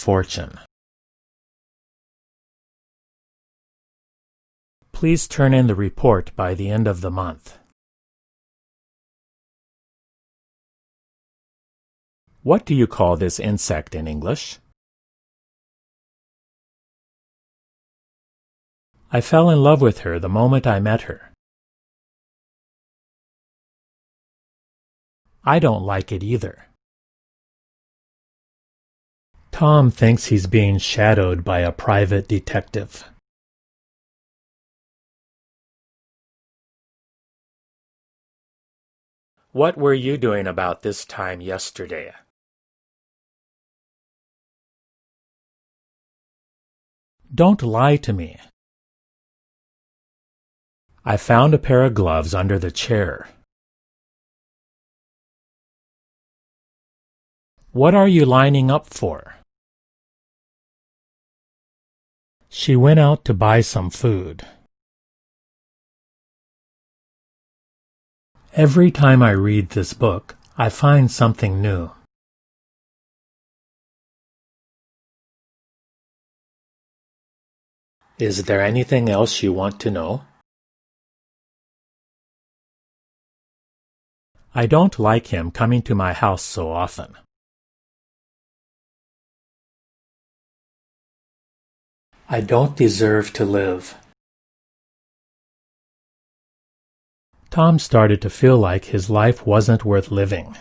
fortune. Please turn in the report by the end of the month. What do you call this insect in English? I fell in love with her the moment I met her. I don't like it either. Tom thinks he's being shadowed by a private detective. What were you doing about this time yesterday? Don't lie to me. I found a pair of gloves under the chair. What are you lining up for? She went out to buy some food. Every time I read this book, I find something new. Is there anything else you want to know? I don't like him coming to my house so often. I don't deserve to live. Tom started to feel like his life wasn't worth living.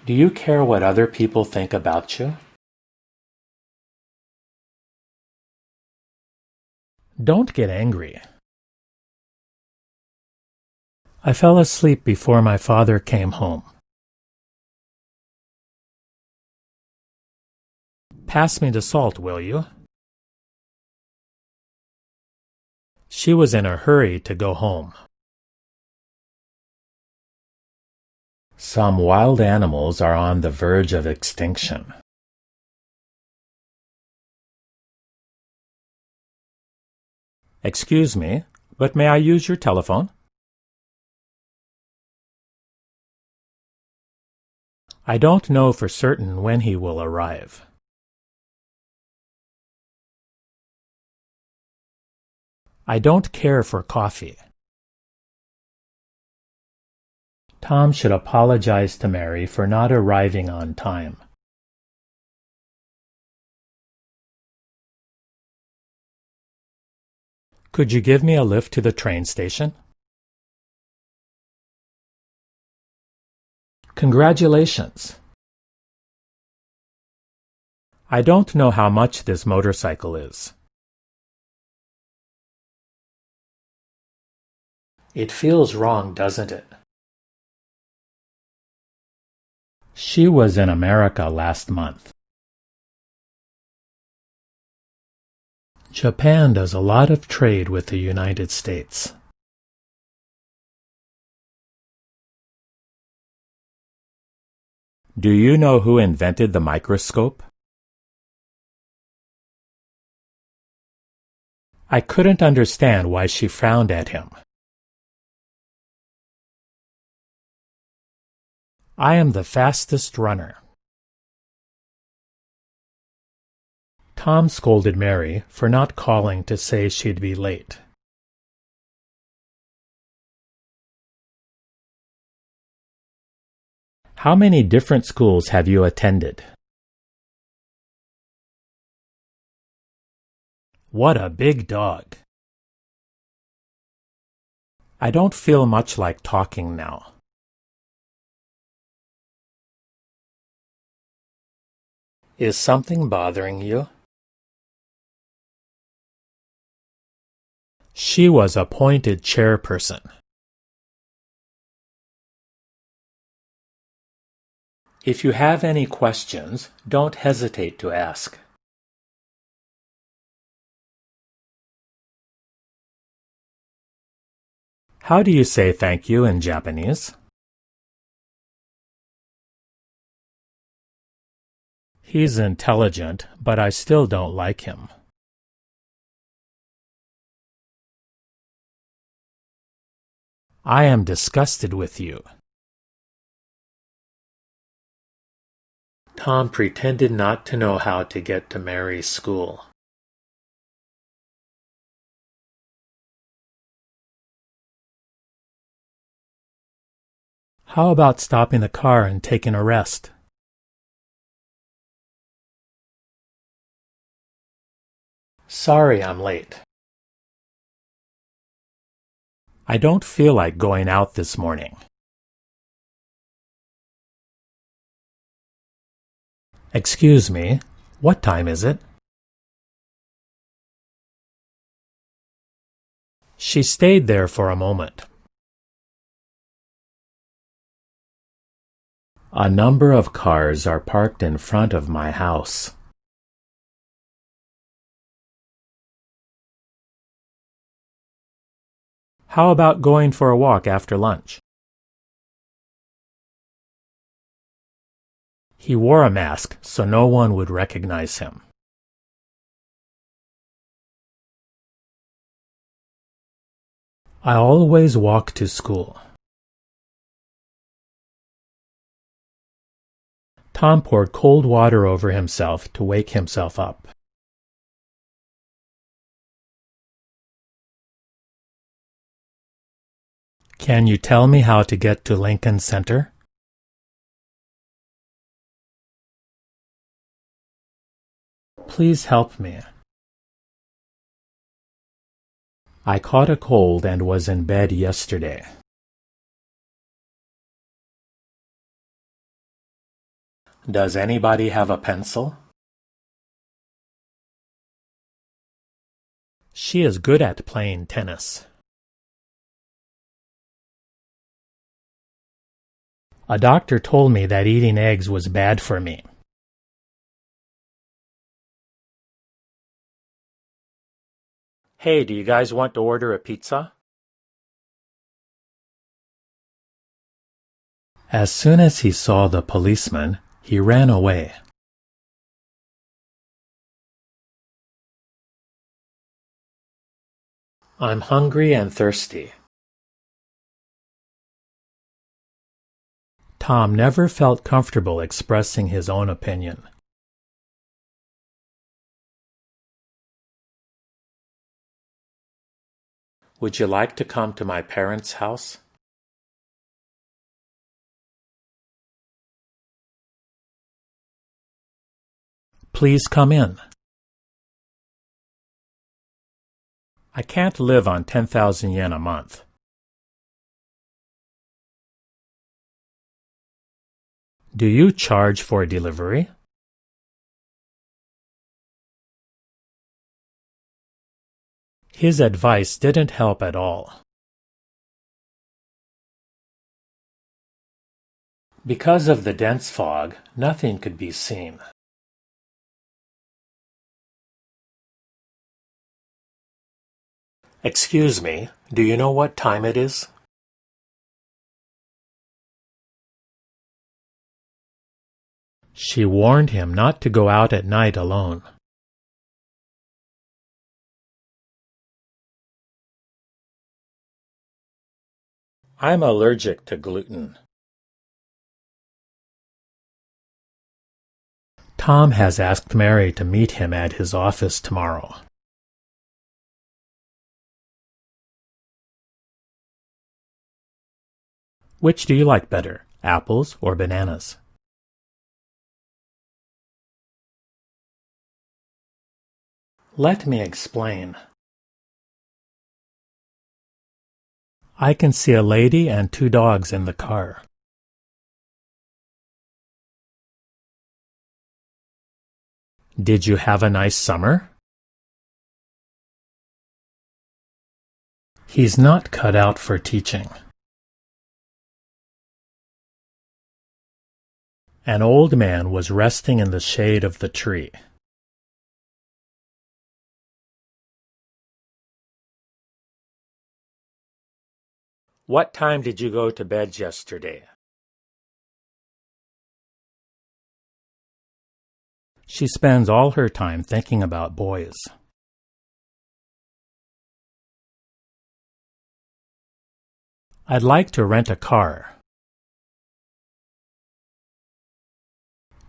Do you care what other people think about you? Don't get angry. I fell asleep before my father came home. Pass me the salt, will you? She was in a hurry to go home. Some wild animals are on the verge of extinction. Excuse me, but may I use your telephone? I don't know for certain when he will arrive. I don't care for coffee. Tom should apologize to Mary for not arriving on time. Could you give me a lift to the train station? Congratulations. I don't know how much this motorcycle is. It feels wrong, doesn't it? She was in America last month. Japan does a lot of trade with the United States. Do you know who invented the microscope? I couldn't understand why she frowned at him. I am the fastest runner. Tom scolded Mary for not calling to say she'd be late. How many different schools have you attended? What a big dog. I don't feel much like talking now. Is something bothering you? She was appointed chairperson. If you have any questions, don't hesitate to ask. How do you say thank you in Japanese? He's intelligent, but I still don't like him. I am disgusted with you. Tom pretended not to know how to get to Mary's school. How about stopping the car and taking a rest? Sorry I'm late. I don't feel like going out this morning. Excuse me, what time is it? She stayed there for a moment. A number of cars are parked in front of my house. How about going for a walk after lunch? He wore a mask so no one would recognize him. I always walk to school. Tom poured cold water over himself to wake himself up. Can you tell me how to get to Lincoln Center? Please help me. I caught a cold and was in bed yesterday. Does anybody have a pencil? She is good at playing tennis. A doctor told me that eating eggs was bad for me. Hey, do you guys want to order a pizza? As soon as he saw the policeman, he ran away. I'm hungry and thirsty. Tom never felt comfortable expressing his own opinion. Would you like to come to my parents' house? Please come in. I can't live on 10,000 yen a month. Do you charge for delivery? His advice didn't help at all. Because of the dense fog, nothing could be seen. Excuse me, do you know what time it is? She warned him not to go out at night alone. I'm allergic to gluten. Tom has asked Mary to meet him at his office tomorrow. Which do you like better, apples or bananas? Let me explain. I can see a lady and 2 dogs in the car. Did you have a nice summer? He's not cut out for teaching. An old man was resting in the shade of the tree. What time did you go to bed yesterday? She spends all her time thinking about boys. I'd like to rent a car.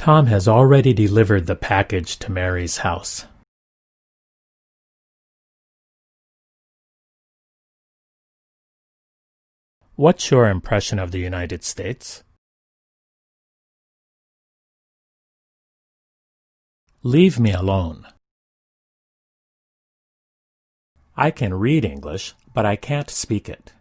Tom has already delivered the package to Mary's house. What's your impression of the United States? Leave me alone. I can read English, but I can't speak it.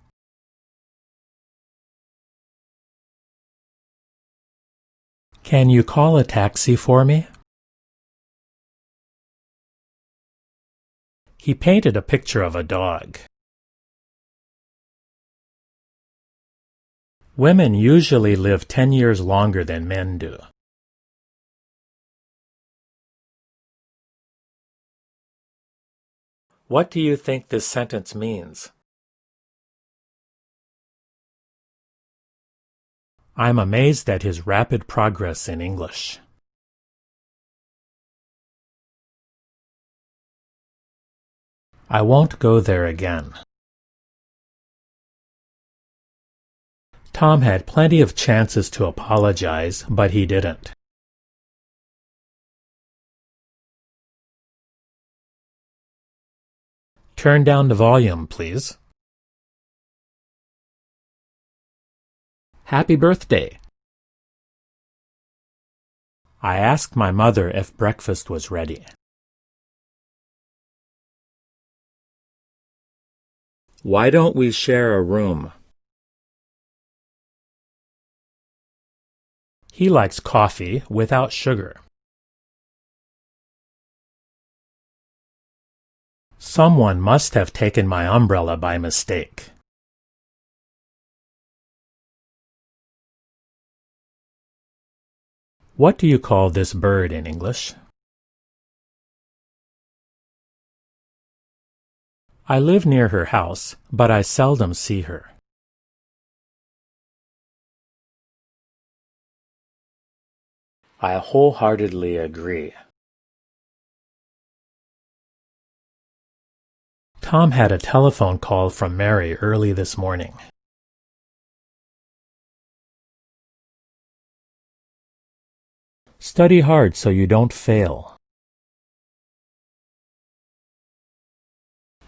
Can you call a taxi for me? He painted a picture of a dog. Women usually live 10 years longer than men do. What do you think this sentence means? I'm amazed at his rapid progress in English. I won't go there again. Tom had plenty of chances to apologize, but he didn't. Turn down the volume, please. Happy birthday! I asked my mother if breakfast was ready. Why don't we share a room? He likes coffee without sugar. Someone must have taken my umbrella by mistake. What do you call this bird in English? I live near her house, but I seldom see her. I wholeheartedly agree. Tom had a telephone call from Mary early this morning. Study hard so you don't fail.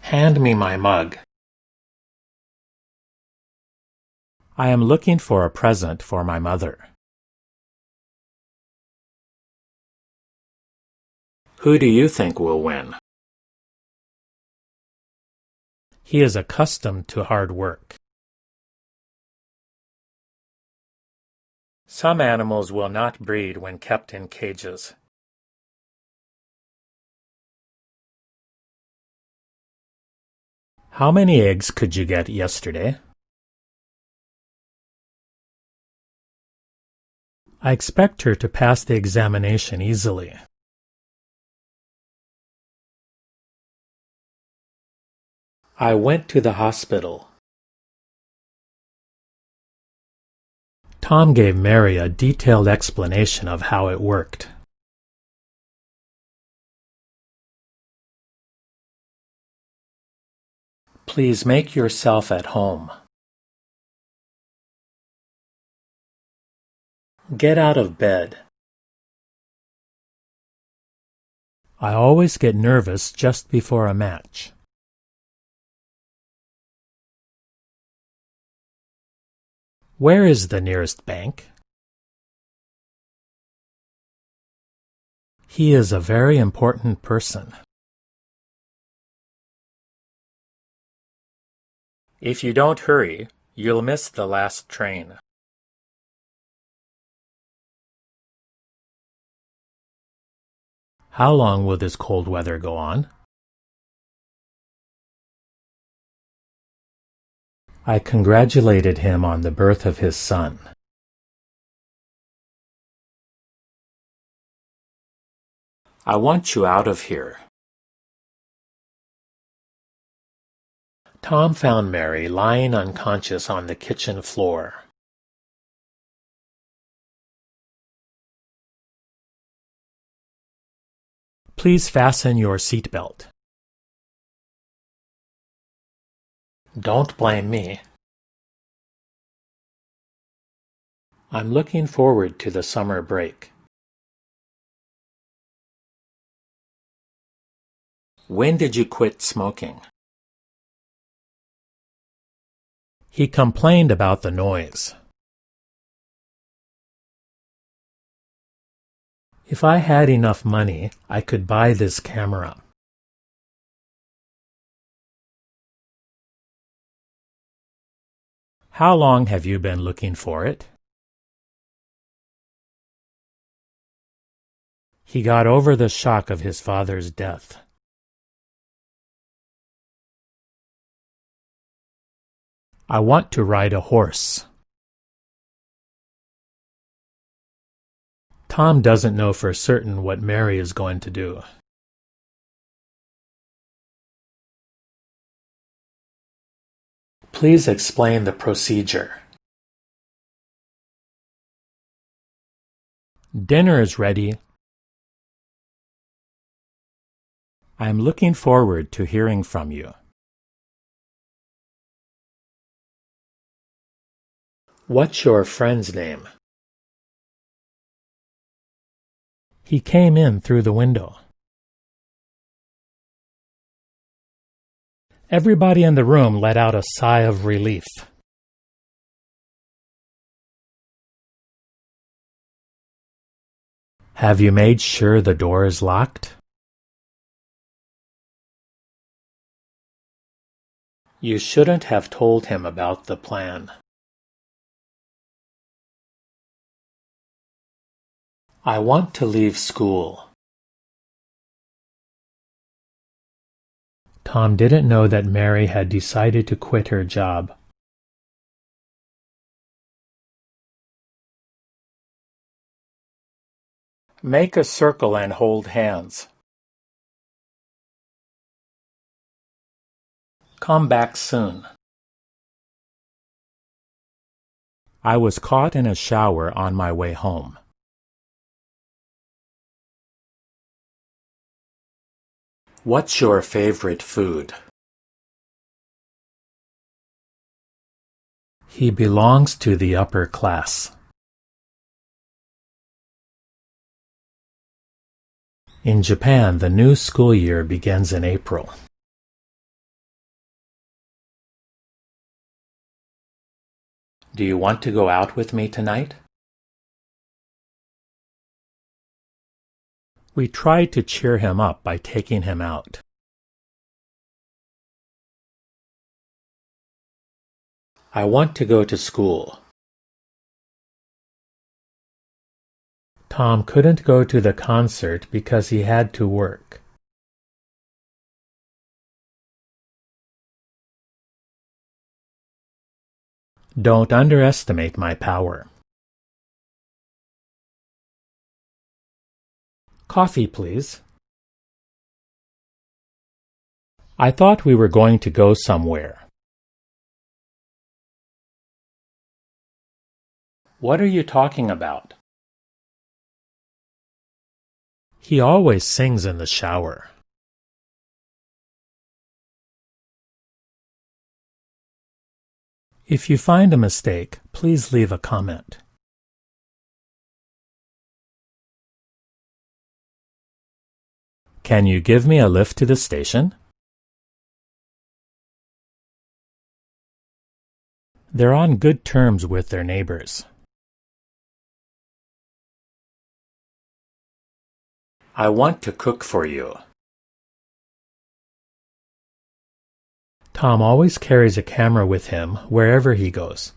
Hand me my mug. I am looking for a present for my mother. Who do you think will win? He is accustomed to hard work. Some animals will not breed when kept in cages. How many eggs could you get yesterday? I expect her to pass the examination easily. I went to the hospital. Tom gave Mary a detailed explanation of how it worked. Please make yourself at home. Get out of bed. I always get nervous just before a match. Where is the nearest bank? He is a very important person. If you don't hurry, you'll miss the last train. How long will this cold weather go on? I congratulated him on the birth of his son. I want you out of here. Tom found Mary lying unconscious on the kitchen floor. Please fasten your seatbelt. Don't blame me. I'm looking forward to the summer break. When did you quit smoking? He complained about the noise. If I had enough money, I could buy this camera. How long have you been looking for it? He got over the shock of his father's death. I want to ride a horse. Tom doesn't know for certain what Mary is going to do. Please explain the procedure. Dinner is ready. I'm looking forward to hearing from you. What's your friend's name? He came in through the window. Everybody in the room let out a sigh of relief. Have you made sure the door is locked? You shouldn't have told him about the plan. I want to leave school. Tom didn't know that Mary had decided to quit her job. Make a circle and hold hands. Come back soon. I was caught in a shower on my way home. What's your favorite food? He belongs to the upper class. In Japan, the new school year begins in April. Do you want to go out with me tonight? We tried to cheer him up by taking him out. I want to go to school. Tom couldn't go to the concert because he had to work. Don't underestimate my power. Coffee, please. I thought we were going to go somewhere. What are you talking about? He always sings in the shower. If you find a mistake, please leave a comment. Can you give me a lift to the station? They're on good terms with their neighbors. I want to cook for you. Tom always carries a camera with him wherever he goes.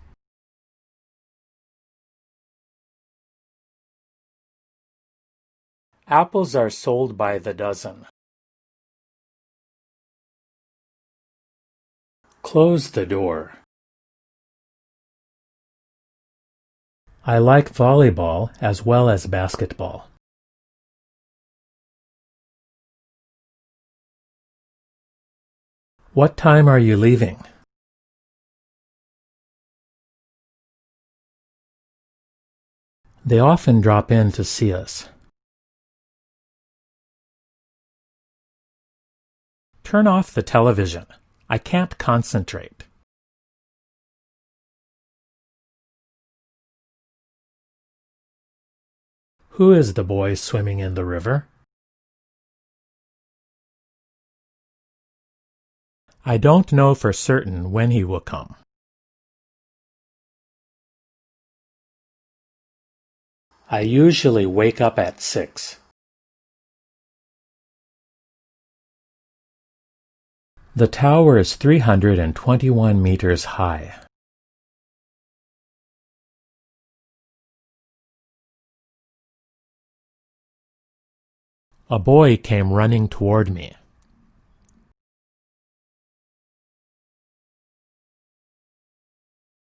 Apples are sold by the dozen. Close the door. I like volleyball as well as basketball. What time are you leaving? They often drop in to see us. Turn off the television. I can't concentrate. Who is the boy swimming in the river? I don't know for certain when he will come. I usually wake up at 6. The tower is 321 meters high. A boy came running toward me.